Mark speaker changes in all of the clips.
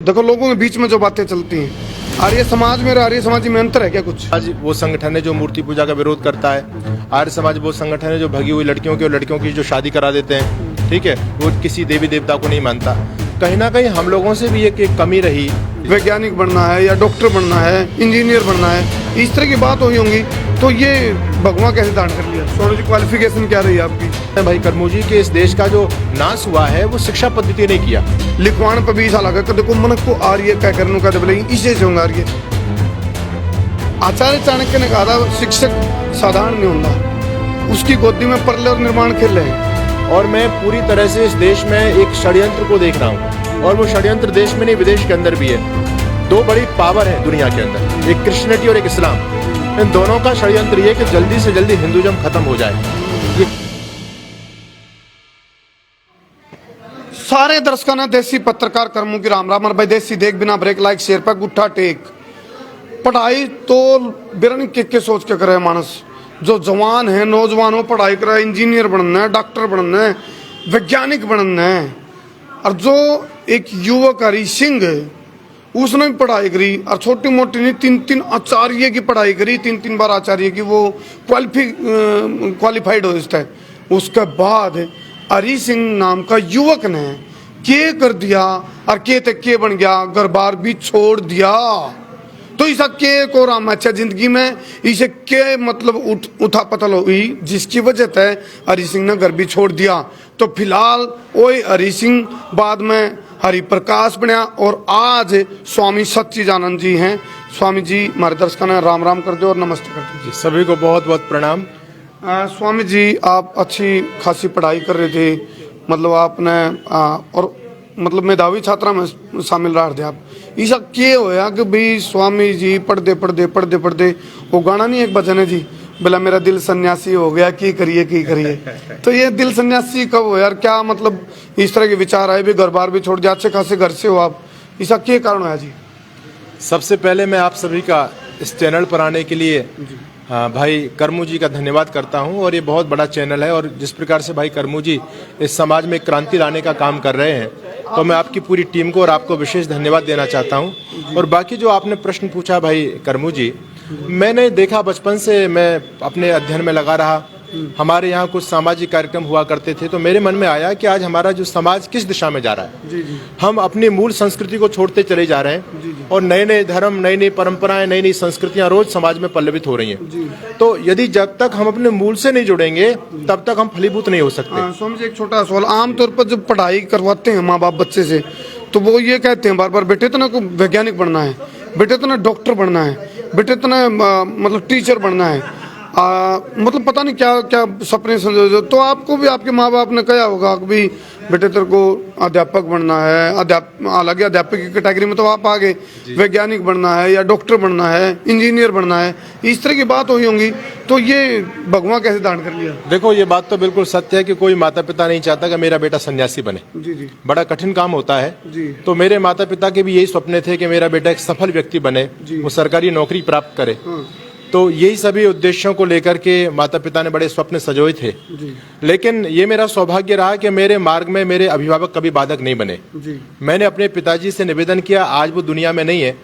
Speaker 1: देखो लोगों के बीच में जो बातें चलती हैं, आर्य समाज में और आर्य समाजी में अंतर है क्या कुछ?
Speaker 2: आज वो संगठन है जो मूर्ति पूजा का विरोध करता है। आर्य समाज वो संगठन है जो भगी हुई लड़कियों की और लड़कियों की जो शादी करा देते हैं, ठीक है, वो किसी देवी देवता को नहीं मानता। कहीं ना कहीं हम लोगों से भी एक कमी रही।
Speaker 1: वैज्ञानिक बनना है या डॉक्टर बनना है, इंजीनियर बनना है, इस तरह की बात हुई होंगी, तो ये भगवान कैसे धारण कर लिया? सोनू जी, क्वालिफिकेशन क्या रही आपकी?
Speaker 2: भाई कर्मू जी के इस देश का जो नाश हुआ है वो शिक्षा पद्धति ने किया।
Speaker 1: लिखवाण पर 20 साल लगा, कदे को मन को आर्य क्या करने का बोले इसे से होंगे आर्य। आचार्य चाणक्य ने कहा था शिक्षक साधारण नहीं होता, उसकी गोदी में परले और निर्माण खेल रहे हैं।
Speaker 2: और मैं पूरी तरह से इस देश में एक षड्यंत्र को देख रहा हूँ, और वो षड्यंत्र देश में नहीं विदेश के अंदर भी है। दो बड़ी पावर है दुनिया के अंदर, एक क्रिश्चियनिटी और एक इस्लाम। इन दोनों का षड्यंत्र ये कि जल्दी से जल्दी हिंदुइज्म खत्म हो जाए।
Speaker 1: सारे दर्शकों ने देसी पत्रकार कर्मों की राम राम और भाई देसी देख बिना ब्रेक लाइक शेयर पर गुट्ठा टेक। पढ़ाई तो बिरन के सोच के करे मानस, जो जवान है नौजवान हो पढ़ाई करे, इंजीनियर बनना है, डॉक्टर बनना है, वैज्ञानिक बनना है। और जो एक युवक हरी सिंह उसने भी पढ़ाई करी और छोटी मोटी नहीं, 3 आचार्य की पढ़ाई करी, 3 बार आचार्य की वो क्वालिफाइड हो इसका। उसके बाद हरी सिंह नाम का युवक ने के कर दिया और के बन गया, घर बार भी छोड़ दिया। तो इसा के को राम अच्छा जिंदगी में इसे के मतलब उठा पतल हुई, जिसकी वजह से हरी सिंह ने घर भी छोड़ दिया। तो फिलहाल वही हरी सिंह बाद में हरि प्रकाश बनया और आज स्वामी सच्चिदानंद जी हैं। स्वामी जी हमारे दर्शकों ने राम राम कर दो और नमस्ते कर दीजिए।
Speaker 2: सभी को बहुत बहुत प्रणाम।
Speaker 1: स्वामी जी, आप अच्छी खासी पढ़ाई कर रहे थे, मतलब आपने और मतलब मेधावी छात्रा में शामिल रह थे आप। ऐसा क्या होया कि भाई स्वामी जी पढ़ते वो गाना नहीं एक भजन है जी, बोला मेरा दिल सन्यासी हो गया, की करिए। तो ये दिल सन्यासी कब हो यार? क्या मतलब इस तरह के विचार आए भी, घर बार भी छोड़ दिया, अच्छे खासे घर से हो आप, ऐसा क्या कारण है जी?
Speaker 2: सबसे पहले मैं आप सभी का इस चैनल पर आने के लिए भाई कर्मू जी का धन्यवाद करता हूं। और ये बहुत बड़ा चैनल है, और जिस प्रकार से भाई कर्मू जी इस समाज में क्रांति लाने का काम कर रहे हैं, तो मैं आपकी पूरी टीम को और आपको विशेष धन्यवाद देना चाहता हूं। और बाकी जो आपने प्रश्न पूछा भाई कर्मू जी, मैंने देखा बचपन से मैं अपने अध्ययन में लगा रहा। हमारे यहाँ कुछ सामाजिक कार्यक्रम हुआ करते थे, तो मेरे मन में आया कि आज हमारा जो समाज किस दिशा में जा रहा है। हम अपनी मूल संस्कृति को छोड़ते चले जा रहे हैं, और नए नए धर्म, नई नई परंपराएं, नई नई संस्कृतियां रोज समाज में पल्लवित हो रही हैं। तो यदि जब तक हम अपने मूल से नहीं जुड़ेंगे तब तक हम फलीभूत नहीं हो सकते।
Speaker 1: स्वामी जी, एक छोटा सवाल, आमतौर पर जब पढ़ाई करवाते हैं माँ बाप बच्चे से, तो वो ये कहते हैं बार बार, बेटे तो ना को वैज्ञानिक बनना है, बेटे तो ना डॉक्टर बनना है, बेटे तो ना मतलब टीचर बनना है, मतलब पता नहीं क्या क्या सपने समझो। तो आपको भी आपके माँ बाप ने कहा होगा कि भी बेटे तेरे को अध्यापक बनना है, हालांकि अध्यापक की कैटेगरी में तो आप आ गए, वैज्ञानिक बनना है या डॉक्टर बनना है, इंजीनियर बनना है, इस तरह की बात हुई होंगी, तो ये भगवान कैसे धारण कर लिया?
Speaker 2: देखो, ये बात तो बिल्कुल सत्य है कि कोई माता पिता नहीं चाहता कि मेरा बेटा सन्यासी बने।
Speaker 1: जी।
Speaker 2: बड़ा कठिन काम होता है
Speaker 1: जी।
Speaker 2: तो मेरे माता पिता के भी यही सपने थे कि मेरा बेटा एक सफल व्यक्ति बने, वो सरकारी नौकरी प्राप्त करे। तो यही सभी उद्देश्यों को लेकर के माता पिता ने बड़े स्वप्न सजोए थे। लेकिन ये मेरा सौभाग्य रहा कि मेरे मार्ग में मेरे अभिभावक कभी बाधक नहीं बने। मैंने अपने पिताजी से निवेदन किया, आज वो दुनिया में नहीं है,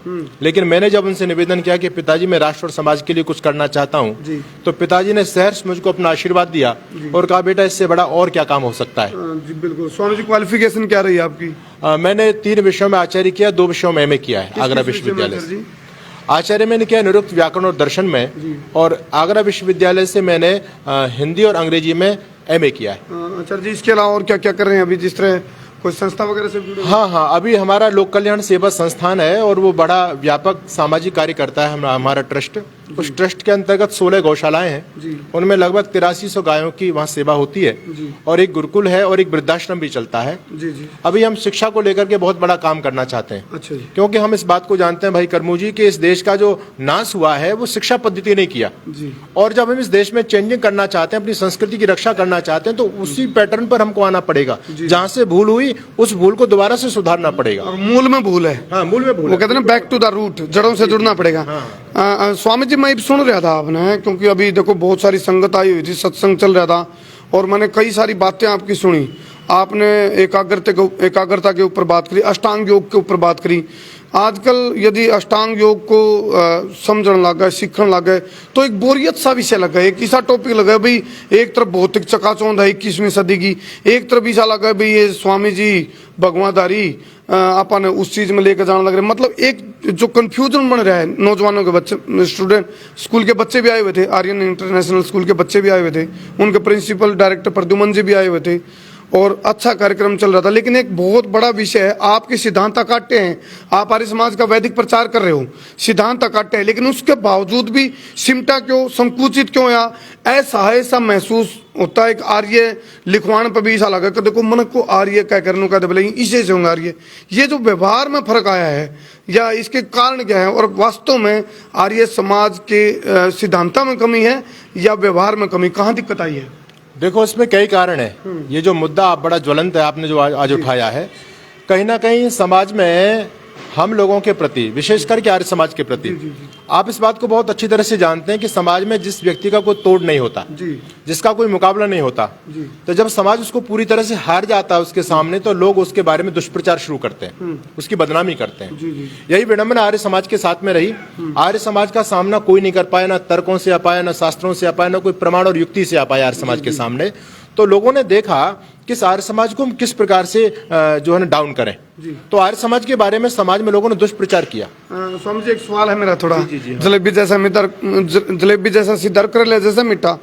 Speaker 2: लेकिन मैंने जब उनसे निवेदन किया कि पिताजी मैं राष्ट्र और समाज के लिए कुछ करना चाहता हूँ, तो पिताजी ने सहर्ष मुझको अपना आशीर्वाद दिया और कहा, बेटा इससे बड़ा और क्या काम हो सकता है।
Speaker 1: जी बिल्कुल। स्वामी जी, क्वालिफिकेशन क्या रही आपकी?
Speaker 2: मैंने 3 विषयों में आचार्य किया, 2 विषयों में एमए किया है आगरा विश्वविद्यालय से। आचार्य मैंने किया निरुक्त व्याकरण और दर्शन में, और आगरा विश्वविद्यालय से मैंने हिंदी और अंग्रेजी में एमए किया है।
Speaker 1: आचार्य जी, इसके अलावा और क्या क्या कर रहे हैं अभी? जिस तरह कोई संस्था वगैरह से जुड़े?
Speaker 2: हाँ, अभी हमारा लोक कल्याण सेवा संस्थान है, और वो बड़ा व्यापक सामाजिक कार्य करता है हमारा ट्रस्ट। उस ट्रस्ट के अंतर्गत 16 गौशालाएं हैं, उनमें लगभग 8300 गायों की वहाँ सेवा होती है, और एक गुरुकुल है और एक वृद्धाश्रम भी चलता है। अभी हम शिक्षा को लेकर के बहुत बड़ा काम करना चाहते हैं।
Speaker 1: अच्छा जी।
Speaker 2: क्योंकि हम इस बात को जानते हैं भाई कर्मू जी कि इस देश का जो नाश हुआ है वो शिक्षा पद्धति ने किया। और जब हम इस देश में चेंजिंग करना चाहते हैं, अपनी संस्कृति की रक्षा करना चाहते हैं, तो उसी पैटर्न पर हमको आना पड़ेगा। जहाँ से भूल हुई उस भूल को दोबारा से सुधारना पड़ेगा।
Speaker 1: और मूल में भूल है।
Speaker 2: हाँ, मूल में भूल।
Speaker 1: वो कहते हैं बैक टू द रूट, जड़ों से जुड़ना पड़ेगा। स्वामी जी, मैं सुन रहा था आपने, क्योंकि अभी देखो बहुत सारी संगत आई हुई थी, सत्संग चल रहा था, और मैंने कई सारी बातें आपकी सुनी, आपने एकाग्रता के ऊपर बात करी, अष्टांग योग के ऊपर बात करी। आजकल यदि अष्टांग योग को समझने लग गए, सीखने लग गए, तो एक बोरियत सा विषय लगा, एक ऐसा टॉपिक लगा भाई, एक तरफ भौतिक चकाचौंध है 21वीं सदी की, एक तरफ ऐसा लगा भाई ये स्वामी जी भगवादारी अपन उस चीज में लेकर जाने लग रहे। मतलब एक जो कंफ्यूजन बन रहा है, नौजवानों के बच्चे, स्टूडेंट, स्कूल के बच्चे भी आए हुए थे, आर्यन इंटरनेशनल स्कूल के बच्चे भी आए हुए थे, उनके प्रिंसिपल डायरेक्टर प्रद्युमन जी भी आए हुए थे और अच्छा कार्यक्रम चल रहा था। लेकिन एक बहुत बड़ा विषय है, आपके सिद्धांत अकाट्य हैं, आप आर्य समाज का वैदिक प्रचार कर रहे हो, सिद्धांत अकाट्य है, लेकिन उसके बावजूद भी सिमटा क्यों, संकुचित क्यों, या ऐसा महसूस होता है। एक आर्य लिखवाण पर भी ऐसा लगा कि देखो मन को आर्य क्या करने का बोले इसे से होंगे आर्य। ये जो व्यवहार में फर्क आया है या इसके कारण क्या है, और वास्तव में आर्य समाज के सिद्धांतों में कमी है या व्यवहार में कमी, कहाँ दिक्कत आई है?
Speaker 2: देखो, इसमें कई कारण है। ये जो मुद्दा आप बड़ा ज्वलंत है, आपने जो आज उठाया है, कहीं ना कहीं समाज में हम लोगों के प्रति, विशेष करके आर्य समाज के प्रति, आप इस बात को बहुत अच्छी तरह से जानते हैं कि समाज में जिस व्यक्ति का कोई तोड़ नहीं होता, जिसका कोई मुकाबला नहीं होता, तो जब समाज उसको पूरी तरह से हार जाता है उसके सामने, तो लोग उसके बारे में दुष्प्रचार शुरू करते हैं, उसकी बदनामी करते हैं। यही विडंबना आर्य समाज के साथ में रही। आर्य समाज का सामना कोई नहीं कर पाया, ना तर्कों से आ पाया, ना शास्त्रों से आ पाया, ना कोई प्रमाण और युक्ति से आ पाया आर्य समाज के सामने। तो लोगों ने देखा कि आर्य समाज को हम किस प्रकार से जो है ना डाउन करें। तो आर्य समाज के बारे में समाज में लोगों ने दुष्प्रचार किया।
Speaker 1: स्वामी जी, एक सवाल है मेरा थोड़ा, जलेबी जैसा सिद्धर कर ले जैसा मीठा,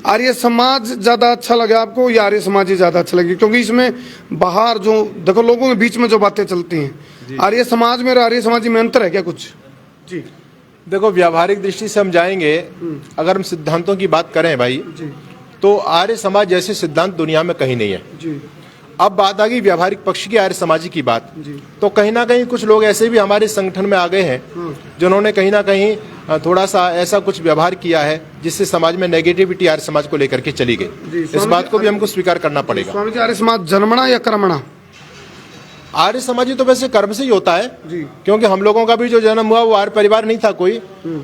Speaker 1: आर्य समाज ज्यादा अच्छा लगे आपको या आर्य समाज ही ज्यादा अच्छा लगे? क्योंकि इसमें बाहर जो देखो लोगों के बीच में जो बातें चलती हैं, आर्य समाज में और आर्य समाजी में अंतर है क्या कुछ? जी
Speaker 2: देखो, व्यावहारिक दृष्टि से हम जाएंगे, अगर हम सिद्धांतों की बात करें भाई, तो आर्य समाज जैसे सिद्धांत दुनिया में कहीं नहीं है। अब बात आ गई व्यावहारिक पक्ष की, आर्य समाजी की बात, तो कहीं ना कहीं कुछ लोग ऐसे भी हमारे संगठन में आ गए हैं जिन्होंने कहीं ना कहीं थोड़ा सा ऐसा कुछ व्यवहार किया है जिससे समाज में नेगेटिविटी आर्य समाज को लेकर के चली गई। इस बात को भी हमको स्वीकार करना पड़ेगा।
Speaker 1: स्वामी जी, आर्य समाज जन्मना या कर्मणा?
Speaker 2: आर्य समाजी तो वैसे कर्म से ही होता है, क्योंकि हम लोगों का भी जो जन्म हुआ वो आर्य परिवार नहीं था कोई,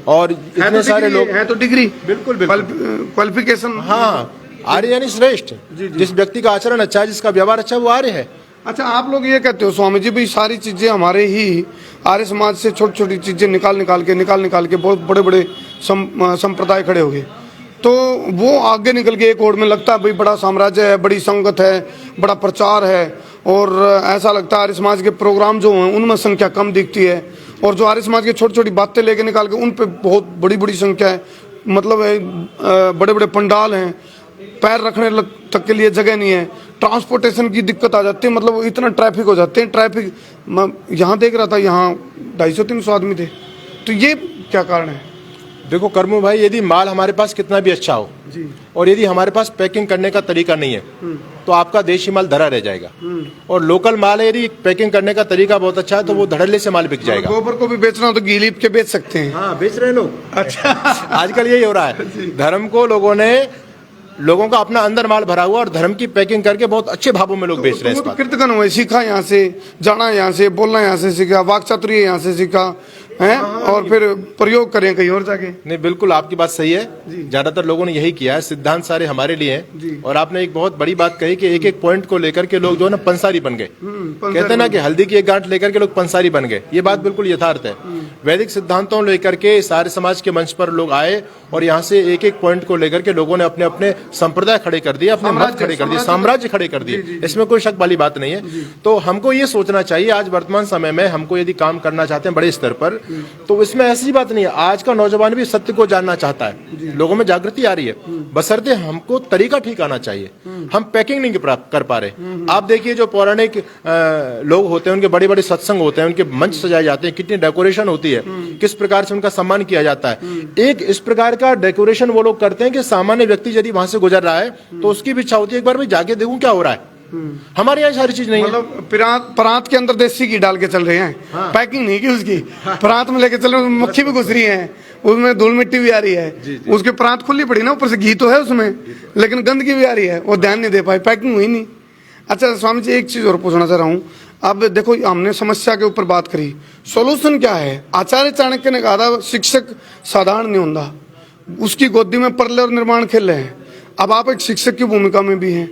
Speaker 2: और इतने सारे लोग
Speaker 1: है तो डिग्री,
Speaker 2: बिल्कुल
Speaker 1: क्वालिफिकेशन।
Speaker 2: हाँ, आर्य यानी श्रेष्ठ, जिस व्यक्ति का आचरण अच्छा है, जिसका व्यवहार अच्छा है, वो आर्य है।
Speaker 1: अच्छा, आप लोग ये कहते हो स्वामी जी भाई सारी चीजें हमारे ही आर्य समाज से छोटी छोटी चीजें निकाल के बहुत बड़े बड़े संप्रदाय खड़े हो गए, तो वो आगे निकल के एक ओर में लगता है भाई बड़ा साम्राज्य है, बड़ी संगत है, बड़ा प्रचार है, और ऐसा लगता है आर्य समाज के प्रोग्राम जो हैं उनमें संख्या कम दिखती है, और जो आर्य समाज की छोटी छोटी बातें लेके निकाल के उन पे बहुत बड़ी बड़ी संख्या है। मतलब बड़े बड़े पंडाल हैं, पैर रखने तक के लिए जगह नहीं है, ट्रांसपोर्टेशन की दिक्कत आ जाती है, मतलब इतना ट्रैफिक हो जाते हैं। ट्रैफिक यहाँ देख रहा था, यहाँ 250-300 आदमी थे, तो ये क्या कारण है?
Speaker 2: देखो कर्मू भाई, यदि माल हमारे पास कितना भी अच्छा हो और यदि हमारे पास पैकिंग करने का तरीका नहीं है, तो आपका देशी माल धरा रह जाएगा। और लोकल माल है, यदि पैकिंग करने का तरीका बहुत अच्छा है, तो वो धड़ल्ले से माल बिक जाएगा।
Speaker 1: गोबर को भी बेचना हो तो घी लीप के बेच सकते हैं।
Speaker 2: हाँ, बेच रहे हैं लोग। अच्छा आजकल यही हो रहा है, धर्म को लोगों का अपना अंदर माल भरा हुआ और धर्म की पैकिंग करके बहुत अच्छे भावों में लोग बेच रहे हैं।
Speaker 1: तो कीर्तन हुए, सीखा यहाँ से, जाना यहाँ से, बोलना यहाँ से सीखा, वाक चातुर्य यहाँ से सीखा है, और फिर प्रयोग करें कहीं और जाके।
Speaker 2: नहीं, बिल्कुल आपकी बात सही है, ज्यादातर लोगों ने यही किया है, सिद्धांत सारे हमारे लिए हैं। और आपने एक बहुत बड़ी बात कही कि एक एक पॉइंट को लेकर के लोग जो है ना पंसारी बन गए। कहते हैं ना कि हल्दी की एक गांठ लेकर के लोग पंसारी बन गए, ये बात बिल्कुल यथार्थ है। वैदिक सिद्धांतों लेकर के सारे समाज के मंच पर लोग आए और यहाँ से एक एक पॉइंट को लेकर के लोगों ने अपने अपने संप्रदाय खड़े कर दिए, अपने मत खड़े कर दिए, साम्राज्य खड़े कर दिए। इसमें कोई शक वाली बात नहीं है। तो हमको ये सोचना चाहिए, आज वर्तमान समय में हमको यदि काम करना चाहते हैं बड़े स्तर पर, तो इसमें ऐसी बात नहीं है। आज का नौजवान भी सत्य को जानना चाहता है, लोगों में जागृति आ रही है, बशर्ते हमको तरीका ठीक आना चाहिए। हम पैकिंग नहीं कर पा रहे। आप देखिए, जो पौराणिक लोग होते हैं, उनके बड़े बड़े सत्संग होते हैं, उनके मंच सजाए जाते हैं, कितनी डेकोरेशन होती है, किस प्रकार से उनका सम्मान किया जाता है। एक इस प्रकार का डेकोरेशन वो लोग करते हैं कि सामान्य व्यक्ति यदि वहां से गुजर रहा है तो उसकी भी इच्छा होती है एक बार मैं जाके देखूं क्या हो रहा है। हमारे यहाँ सारी चीज नहीं है।
Speaker 1: मतलब परात के अंदर देसी घी डाल के चल रहे हैं। हाँ। पैकिंग नहीं की उसकी। हाँ। परात में लेके चल रहे हैं, मक्खी भी घुस रही है, उसमें धूल मिट्टी भी आ रही है। जी। उसकी परात खुली पड़ी ना, ऊपर से घी तो है उसमें, लेकिन गंदगी भी आ रही है, वो ध्यान नहीं दे पाए, पैकिंग हुई नहीं। अच्छा स्वामी जी, एक चीज और पूछना चाह रहा हूँ। अब देखो, हमने समस्या के ऊपर बात करी, सोल्यूशन क्या है? आचार्य चाणक्य ने कहा था शिक्षक साधारण नहीं होता, उसकी गोदी में परले और निर्माण खेल रहे हैं। अब आप एक शिक्षक की भूमिका में भी हैं,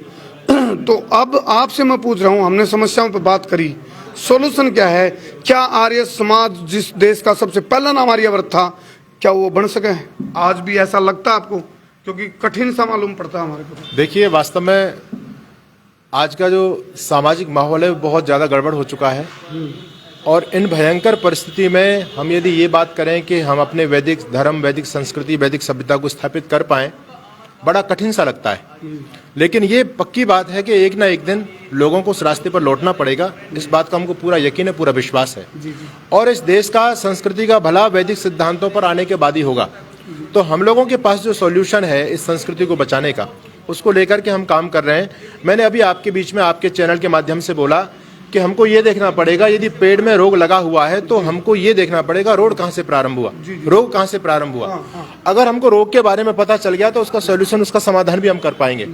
Speaker 1: तो अब आपसे मैं पूछ रहा हूँ, हमने समस्याओं पे बात करी, सॉल्यूशन क्या है? क्या आर्य समाज जिस देश का सबसे पहला नाम आर्यवर्त था, क्या वो बन सके? आज भी ऐसा लगता है आपको? क्योंकि कठिन सा मालूम पड़ता है हमारे को।
Speaker 2: देखिए, वास्तव में आज का जो सामाजिक माहौल है वो बहुत ज़्यादा गड़बड़ हो चुका है, और इन भयंकर परिस्थिति में हम यदि ये बात करें कि हम अपने वैदिक धर्म, वैदिक संस्कृति, वैदिक सभ्यता को स्थापित कर पाएं, बड़ा कठिन सा लगता है। लेकिन ये पक्की बात है कि एक ना एक दिन लोगों को उस रास्ते पर लौटना पड़ेगा। इस बात का हमको पूरा यकीन है, पूरा विश्वास है। और इस देश का, संस्कृति का भला वैदिक सिद्धांतों पर आने के बाद ही होगा। तो हम लोगों के पास जो सॉल्यूशन है इस संस्कृति को बचाने का, उसको लेकर के हम काम कर रहे हैं। मैंने अभी आपके बीच में आपके चैनल के माध्यम से बोला कि हमको ये देखना पड़ेगा, यदि पेड़ में रोग लगा हुआ है तो हमको ये देखना पड़ेगा रोग कहाँ से प्रारंभ हुआ, रोग कहाँ से प्रारंभ हुआ। अगर हमको रोग के बारे में पता चल गया तो उसका सॉल्यूशन, उसका समाधान भी हम कर पाएंगे।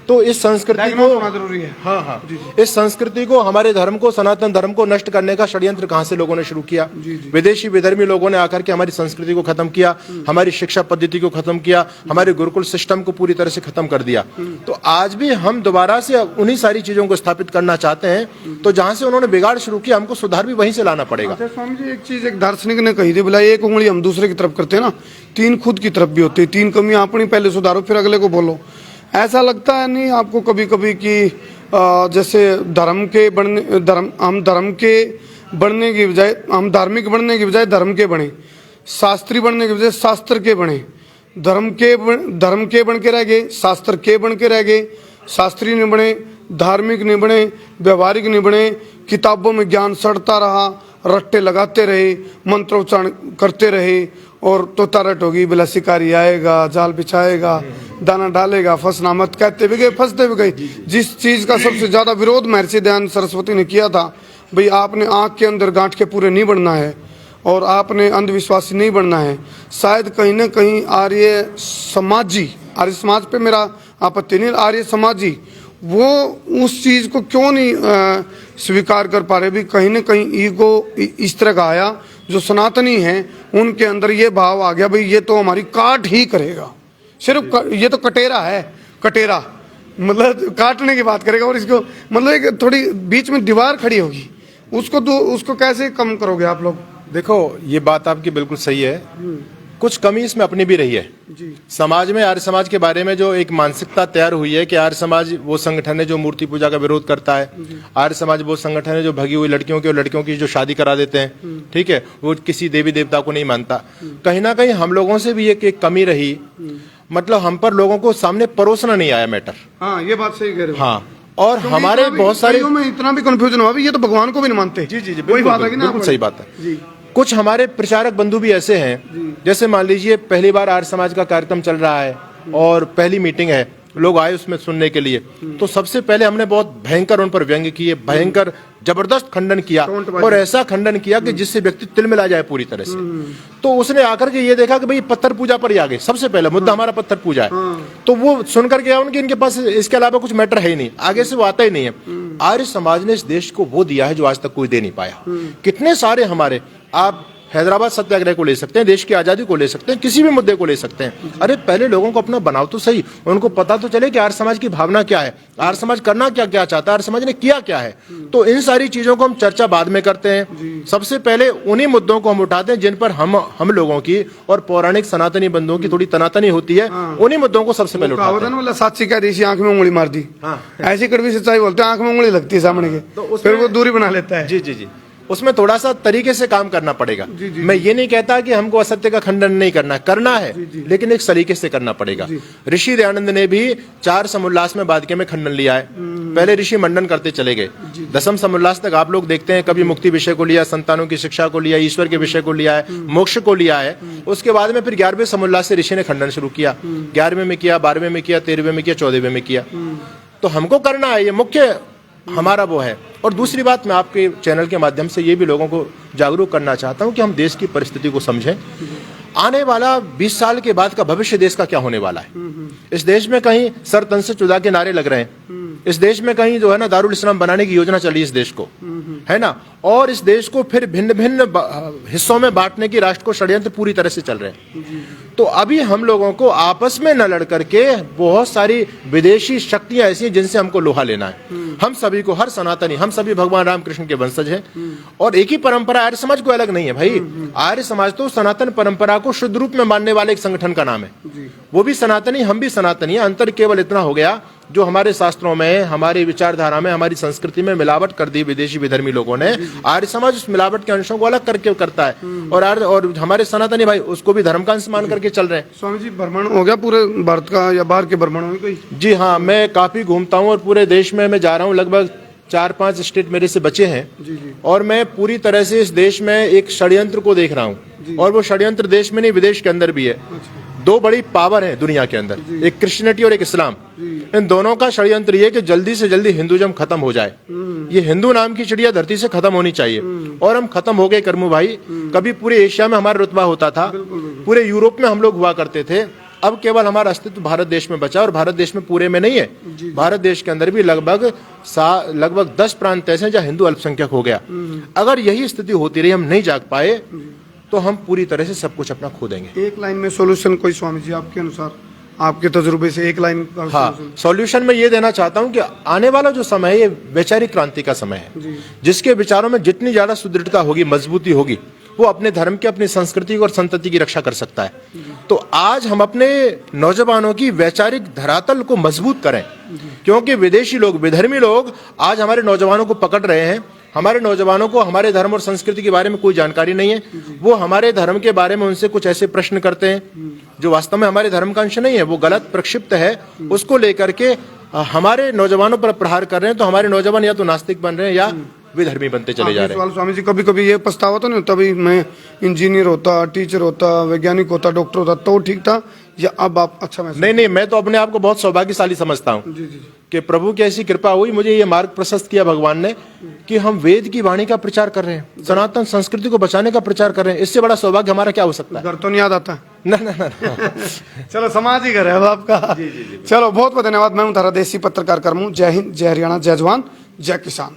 Speaker 2: तो इस संस्कृति को,
Speaker 1: जरूरी है।
Speaker 2: हाँ, इस संस्कृति को, हमारे धर्म को, सनातन धर्म को नष्ट करने का षड्यंत्र कहाँ से लोगों ने शुरू किया? विदेशी विधर्मी लोगों ने आकर के हमारी संस्कृति को खत्म किया, हमारी शिक्षा पद्धति को खत्म किया, हमारे गुरुकुल सिस्टम को पूरी तरह से खत्म कर दिया। तो आज भी हम दोबारा से उन्हीं सारी चीजों को स्थापित करना चाहते हैं। तो जहां से उन्होंने बिगाड़ शुरू किया, हमको सुधार भी वहीं से लाना पड़ेगा।
Speaker 1: अच्छा स्वामी जी, एक चीज एक दार्शनिक ने कही थी, बोला एक उंगली हम दूसरे की तरफ करते हैं ना, तीन खुद की तरफ भी होती है। तीन कमियां अपनी पहले सुधारो, फिर अगले को बोलो। ऐसा लगता है नहीं आपको कभी कभी कि जैसे हम धार्मिक बनने की बजाय धर्म के बने, शास्त्री बनने की बजाय शास्त्र के बने, धर्म के बन के रह गए, शास्त्र के बन के रह गए, शास्त्री नहीं बने, धार्मिक नहीं बने, व्यवहारिक नहीं बने, किताबों में ज्ञान सड़ता रहा, रट्टे लगाते रहे, मंत्रोच्चारण करते रहे, और तोता रट होगी, बोला शिकारी आएगा, जाल बिछाएगा, दाना डालेगा, फंसना मत, कहते भी गए, फंसते भी गए। जिस चीज का सबसे ज्यादा विरोध महर्षि दयानंद सरस्वती ने किया था, भाई आपने आंख के अंदर गांठ के पूरे नहीं बनना है और आपने अंधविश्वासी नहीं बनना है। शायद कहीं ना कहीं आर्य समाज पे मेरा आपत्ति नहीं, आर्य समाजी वो उस चीज को क्यों नहीं स्वीकार कर पा रहे? भी कहीं ना कहीं ईगो इस तरह का आया, जो सनातनी हैं उनके अंदर ये भाव आ गया, भाई ये तो हमारी काट ही करेगा, सिर्फ ये तो कटेरा है, कटेरा मतलब काटने की बात करेगा, और इसको मतलब एक थोड़ी बीच में दीवार खड़ी होगी, उसको कैसे कम करोगे आप लोग?
Speaker 2: देखो, ये बात आपकी बिल्कुल सही है। कुछ कमी इसमें अपनी भी रही है
Speaker 1: जी।
Speaker 2: समाज में। आर्य समाज के बारे में जो एक मानसिकता तैयार हुई है कि आर्य समाज वो संगठन है जो मूर्ति पूजा का विरोध करता है, आर्य समाज वो संगठन है जो भगी हुई लड़कियों की और लड़कियों की जो शादी करा देते हैं, ठीक है, वो किसी देवी देवता को नहीं मानता। कहीं ना कहीं हम लोगों से भी एक कमी रही, मतलब हम पर लोगों को सामने परोसना नहीं आया मैटर।
Speaker 1: हाँ, ये बात सही कह रहे हो।
Speaker 2: हाँ, और हमारे बहुत सारे
Speaker 1: में इतना भी कंफ्यूजन हुआ, ये तो भगवान को भी नहीं मानते।
Speaker 2: जी जी जी,
Speaker 1: वही बात है कि ना,
Speaker 2: बिल्कुल सही बात है
Speaker 1: जी।
Speaker 2: कुछ हमारे प्रचारक बंधु भी ऐसे हैं, जैसे मान लीजिए पहली बार आर्य समाज का कार्यक्रम चल रहा है और पहली मीटिंग है, लोग आए उसमें सुनने के लिए, तो सबसे पहले हमने बहुत भयंकर उन पर व्यंग्य किए, भयंकर जबरदस्त खंडन किया, और ऐसा खंडन किया कि जिससे व्यक्ति तिलमिला जाए पूरी तरह से। तो उसने आकर के ये देखा कि भाई पत्थर पूजा पर ही आ गए, सबसे पहले मुद्दा हमारा पत्थर पूजा है। तो वो सुनकर गया उनके, इनके पास इसके अलावा कुछ मैटर है ही नहीं, आगे से वो आता ही नहीं है। आर्य समाज ने इस देश को वो दिया है जो आज तक कोई दे नहीं पाया। कितने सारे हमारे, आप हैदराबाद सत्याग्रह को ले सकते हैं, देश की आजादी को ले सकते हैं, किसी भी मुद्दे को ले सकते हैं। अरे पहले लोगों को अपना बनाओ तो सही, उनको पता तो चले कि आर्य समाज की भावना क्या है, आर्य समाज करना क्या क्या चाहता है, आर्य समाज ने किया क्या है। तो इन सारी चीजों को हम चर्चा बाद में करते हैं, सबसे पहले उन्हीं मुद्दों को हम उठाते हैं जिन पर हम लोगों की और पौराणिक सनातनी बंधुओं की थोड़ी तनातनी होती है, उन्हीं मुद्दों को सबसे पहले उठाते हैं।
Speaker 1: मतलब साक्षी कह रही आंख में उंगली मार दी, ऐसी कड़वी सच्चाई बोलते हैं, आंख में उंगली लगती है सामने के, तो फिर वो दूरी बना लेता है।
Speaker 2: जी जी जी, उसमें थोड़ा सा तरीके से काम करना पड़ेगा। मैं ये नहीं कहता कि हमको असत्य का खंडन नहीं करना है, लेकिन एक सलीके से करना पड़ेगा। ऋषि दयानंद ने भी 4 समोल्लास में बाधिके में खंडन लिया है। पहले ऋषि मंडन करते चले गए, 10वें समोल्लास तक आप लोग देखते हैं, कभी मुक्ति विषय को लिया, संतानों की शिक्षा को लिया, ईश्वर के विषय को लिया है, मोक्ष को लिया है। उसके बाद में फिर 11वें समोल्लास से ऋषि ने खंडन शुरू किया, 11वें में किया, 12वें में किया, 13वें में किया, 14वें में किया। तो हमको करना है, ये मुख्य हमारा वो है। और दूसरी बात, मैं आपके चैनल के माध्यम से ये भी लोगों को जागरूक करना चाहता हूं कि हम देश की परिस्थिति को समझें। आने वाला 20 साल के बाद का भविष्य देश का क्या होने वाला है। इस देश में कहीं सर तन से चुदा के नारे लग रहे हैं, इस देश में कहीं जो है ना दारुल इस्लाम बनाने की योजना चली इस देश को, है ना, और इस देश को फिर भिन्न भिन्न हिस्सों में बांटने की राष्ट्र को षड्यंत्र पूरी तरह से चल रहे हैं। तो अभी हम लोगों को आपस में न लड़ करके बहुत सारी विदेशी शक्तियां ऐसी हैं जिनसे हमको लोहा लेना है। हम सभी को, हर सनातनी, हम सभी भगवान रामकृष्ण के वंशज हैं और एक ही परंपरा, आर्य समाज कोई अलग नहीं है भाई। आर्य समाज तो सनातन परंपरा को शुद्ध रूप में मानने वाले एक संगठन का नाम है। वो भी सनातनी, हम भी सनातनी है। अंतर केवल इतना हो गया, जो हमारे शास्त्रों में, हमारी विचारधारा में, हमारी संस्कृति में मिलावट कर दी विदेशी विधर्मी लोगों ने। आर्य समाज उस मिलावट के अंशों को अलग करके करता है और हमारे सनातनी भाई उसको भी धर्म का अंश मान करके चल रहे हैं।
Speaker 1: स्वामी जी, भ्रमण हो गया पूरे भारत का या बाहर के भ्रमण हो कोई?
Speaker 2: जी हाँ, मैं काफी घूमता हूँ और पूरे देश में मैं जा रहा हूँ। लगभग 4-5 स्टेट मेरे से बचे हैं और मैं पूरी तरह से इस देश में एक षड्यंत्र को देख रहा हूँ और वो षड्यंत्र देश में नहीं, विदेश के अंदर भी है। दो बड़ी पावर है दुनिया के अंदर, एक क्रिश्चियनिटी और एक इस्लाम। इन दोनों का षड्यंत्र ये कि जल्दी से जल्दी हिंदुइज्म खत्म हो जाए। ये हिंदू नाम की चिड़िया धरती से खत्म होनी चाहिए और हम खत्म हो गए करमू भाई। कभी पूरे एशिया में हमारा रुतबा होता था, पूरे यूरोप में हम लोग हुआ करते थे। अब केवल हमारा अस्तित्व भारत देश में बचा और भारत देश में पूरे में नहीं है। भारत देश के अंदर भी लगभग 10 प्रांत ऐसे हैं जहाँ हिंदू अल्पसंख्यक हो गया। अगर यही स्थिति होती रही, हम नहीं जाग पाए, तो हम पूरी तरह से सब कुछ अपना खो देंगे।
Speaker 1: एक लाइन में सॉल्यूशन कोई स्वामी जी आपके अनुसार, आपके तजुर्बे से एक लाइन का
Speaker 2: हाँ, सॉल्यूशन मैं ये देना चाहता हूँ कि आने वाला जो समय है ये वैचारिक क्रांति का समय है। जिसके विचारों में जितनी ज्यादा सुदृढ़ता होगी, मजबूती होगी, वो अपने धर्म की, अपनी संस्कृति और संतति की रक्षा कर सकता है। तो आज हम अपने नौजवानों की वैचारिक धरातल को मजबूत करें, क्योंकि विदेशी लोग, विधर्मी लोग आज हमारे नौजवानों को पकड़ रहे हैं। हमारे नौजवानों को हमारे धर्म और संस्कृति के बारे में कोई जानकारी नहीं है। वो हमारे धर्म के बारे में उनसे कुछ ऐसे प्रश्न करते हैं जो वास्तव में हमारे धर्म का अंश नहीं है, वो गलत प्रक्षिप्त है। उसको लेकर के हमारे नौजवानों पर प्रहार कर रहे हैं। तो हमारे नौजवान या तो नास्तिक बन रहे हैं या विधर्मी बनते चले जा रहे हैं।
Speaker 1: स्वामी जी, कभी कभी ये पछतावा तो नहीं, तभी मैं इंजीनियर होता, टीचर होता, वैज्ञानिक होता, डॉक्टर होता तो ठीक था, या अब आप अच्छा महसूस?
Speaker 2: नहीं, मैं तो अपने आप को बहुत सौभाग्यशाली समझता हूँ कि प्रभु की ऐसी कृपा हुई, मुझे ये मार्ग प्रशस्त किया भगवान ने कि हम वेद की वाणी का प्रचार कर रहे हैं, सनातन संस्कृति को बचाने का प्रचार कर रहे हैं। इससे बड़ा सौभाग्य हमारा क्या हो सकता है?
Speaker 1: घर तो नहीं याद आता?
Speaker 2: ना।
Speaker 1: चलो, समाज ही घर है अब आपका। चलो, बहुत बहुत धन्यवाद। मैं हूँ थारा देसी पत्रकार करमू। जय हिंद, जय हरियाणा, जय जवान, जय किसान।